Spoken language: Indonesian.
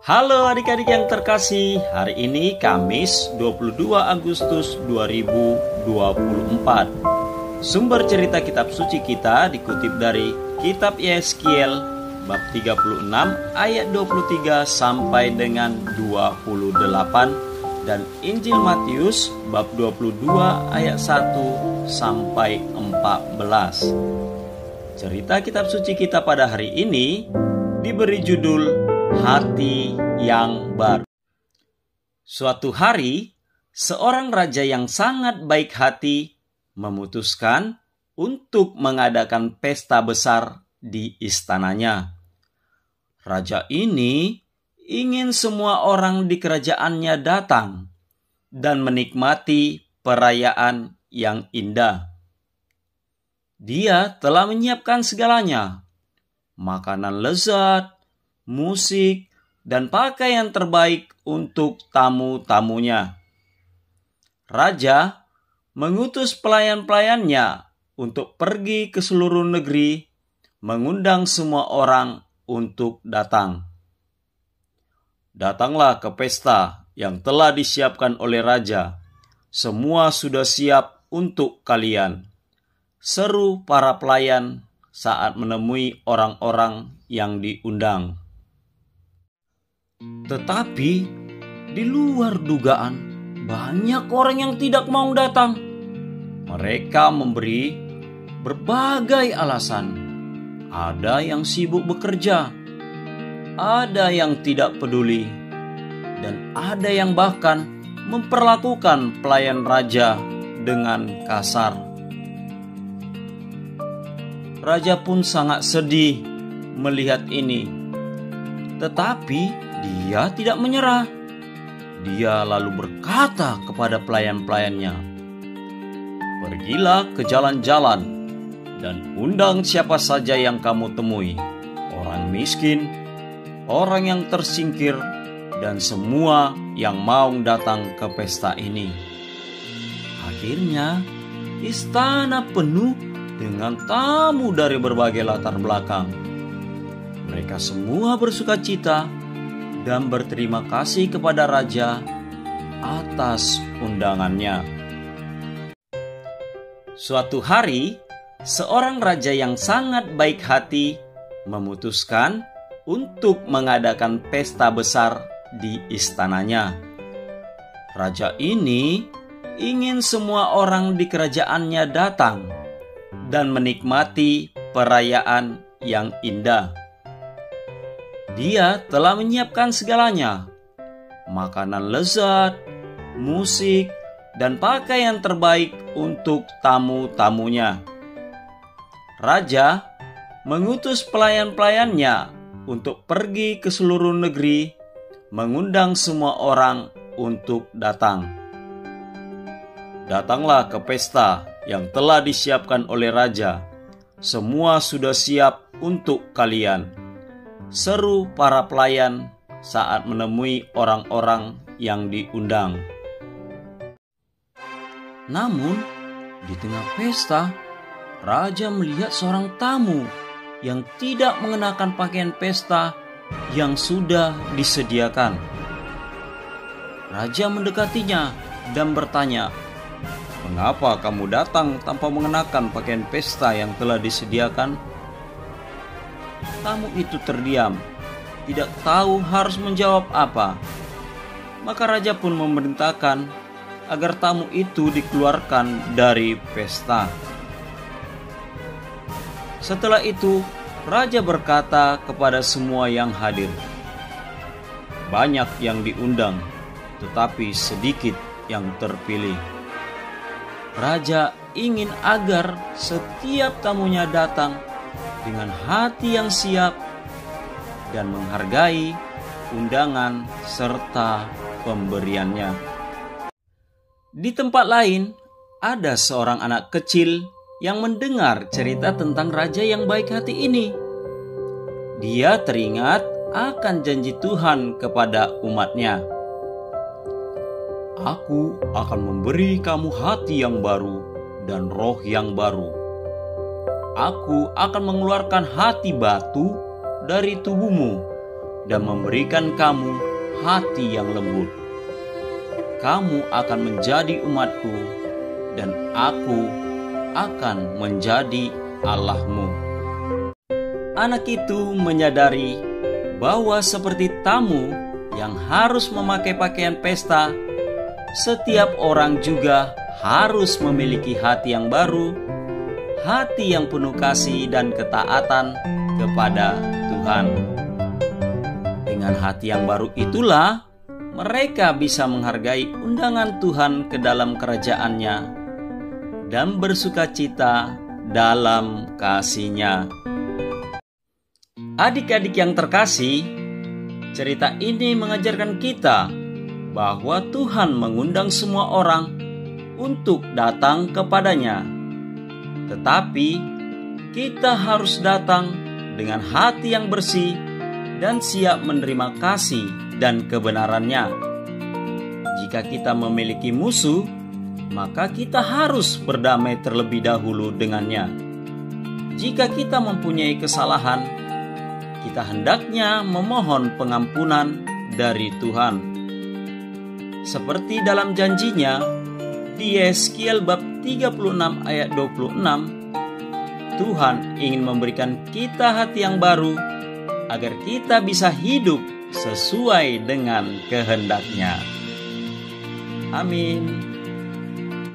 Halo adik-adik yang terkasih, hari ini Kamis 22 Agustus 2024. Sumber cerita kitab suci kita dikutip dari kitab Yeskiel bab 36 ayat 23 sampai dengan 28 dan Injil Matius bab 22 ayat 1 sampai 14. Cerita kitab suci kita pada hari ini diberi judul Hati yang Baru. Suatu hari, seorang raja yang sangat baik hati memutuskan untuk mengadakan pesta besar di istananya. Raja ini ingin semua orang di kerajaannya datang dan menikmati perayaan yang indah. Dia telah menyiapkan segalanya, makanan lezat, musik, dan pakaian terbaik untuk tamu-tamunya. Raja mengutus pelayan-pelayannya untuk pergi ke seluruh negeri, mengundang semua orang untuk datang. Datanglah ke pesta yang telah disiapkan oleh raja. Semua sudah siap untuk kalian, seru para pelayan saat menemui orang-orang yang diundang. Tetapi di luar dugaan, banyak orang yang tidak mau datang. Mereka memberi berbagai alasan. Ada yang sibuk bekerja, ada yang tidak peduli, dan ada yang bahkan memperlakukan pelayan raja dengan kasar. Raja pun sangat sedih melihat ini, tetapi dia tidak menyerah. Dia lalu berkata kepada pelayan-pelayannya, "Pergilah ke jalan-jalan dan undang siapa saja yang kamu temui, orang miskin, orang yang tersingkir, dan semua yang mau datang ke pesta ini." Akhirnya, istana penuh dengan tamu dari berbagai latar belakang. Mereka semua bersukacita dan berterima kasih kepada raja atas undangannya. Suatu hari, seorang raja yang sangat baik hati memutuskan untuk mengadakan pesta besar di istananya. Raja ini ingin semua orang di kerajaannya datang dan menikmati perayaan yang indah. Dia telah menyiapkan segalanya, makanan lezat, musik, dan pakaian terbaik untuk tamu-tamunya. Raja mengutus pelayan-pelayannya untuk pergi ke seluruh negeri, mengundang semua orang untuk datang. Datanglah ke pesta yang telah disiapkan oleh raja. Semua sudah siap untuk kalian, seru para pelayan saat menemui orang-orang yang diundang. Namun, di tengah pesta, raja melihat seorang tamu yang tidak mengenakan pakaian pesta yang sudah disediakan. Raja mendekatinya dan bertanya, "Mengapa kamu datang tanpa mengenakan pakaian pesta yang telah disediakan?" Tamu itu terdiam, tidak tahu harus menjawab apa. Maka raja pun memerintahkan agar tamu itu dikeluarkan dari pesta. Setelah itu, raja berkata kepada semua yang hadir, "Banyak yang diundang, tetapi sedikit yang terpilih." Raja ingin agar setiap tamunya datang dengan hati yang siap dan menghargai undangan serta pemberiannya. Di tempat lain, ada seorang anak kecil yang mendengar cerita tentang raja yang baik hati ini. Dia teringat akan janji Tuhan kepada umatnya. "Aku akan memberi kamu hati yang baru dan roh yang baru. Aku akan mengeluarkan hati batu dari tubuhmu dan memberikan kamu hati yang lembut. Kamu akan menjadi umatku, dan aku akan menjadi Allahmu. Anak itu menyadari bahwa seperti tamu yang harus memakai pakaian pesta, setiap orang juga harus memiliki hati yang baru, hati yang penuh kasih dan ketaatan kepada Tuhan. Dengan hati yang baru itulah mereka bisa menghargai undangan Tuhan ke dalam kerajaan-Nya dan bersukacita dalam kasih-Nya. Adik-adik yang terkasih, cerita ini mengajarkan kita bahwa Tuhan mengundang semua orang untuk datang kepadanya. Tetapi kita harus datang dengan hati yang bersih dan siap menerima kasih dan kebenarannya. Jika kita memiliki musuh, maka kita harus berdamai terlebih dahulu dengannya. Jika kita mempunyai kesalahan, kita hendaknya memohon pengampunan dari Tuhan. Seperti dalam janjinya di Yeskiel bab 36 ayat 26, Tuhan ingin memberikan kita hati yang baru agar kita bisa hidup sesuai dengan kehendak-Nya. Amin.